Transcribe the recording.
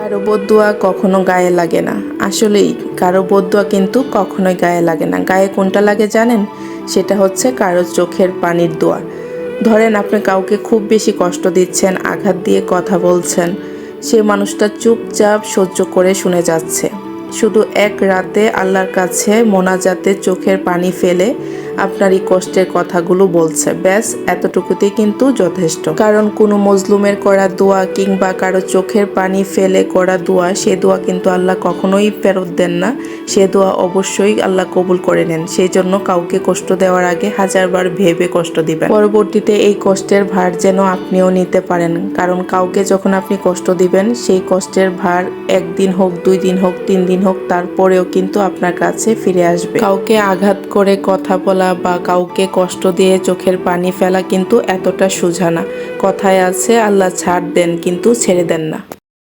কারো বদদুয়া কখনো গায়ে লাগে না। আসলেই কারো বদদুয়া কিন্তু কখনোই গায়ে লাগে না। গায়ে কোনটা লাগে জানেন? সেটা হচ্ছে কারো চোখের পানির দোয়া। ধরেন আপনি কাউকে খুব বেশি কষ্ট দিচ্ছেন, আঘাত দিয়ে কথা বলছেন, সে মানুষটা চুপচাপ সহ্য করে শুনে যাচ্ছে। শুধু এক রাতে আল্লাহর কাছে মোনাজাতে চোখের পানি ফেলে আপনার এই কষ্টের কথাগুলো বলছে, ব্যাস এতটুকুতেই কিন্তু যথেষ্ট। কারণ কোনো মজলুমের করা দোয়া কিংবা কারো চোখের পানি ফেলে করা দোয়া, সে দোয়া কিন্তু আল্লাহ কখনোই ফেরত দেন না। সে দোয়া অবশ্যই আল্লাহ কবুল করে নেন। সেই জন্য কাউকে কষ্ট দেওয়ার আগে হাজারবার ভেবে কষ্ট দিবেন। পরবর্তীতে এই কষ্টের ভার যেন আপনিও নিতে পারেন। কারণ কাউকে যখন আপনি কষ্ট দিবেন, সেই কষ্টের ভার একদিন হোক, 2 দিন হোক, 3 দিন হোক, তারপরেও কিন্তু আপনার কাছে ফিরে আসবে। কাউকে আঘাত করে কথা বলা বা কাউকে কষ্ট দিয়ে চোখের পানি ফেলা কিন্তু এতটা সোজা না। কথায় আছে, আল্লাহ ছাড় দেন কিন্তু ছেড়ে দেন না।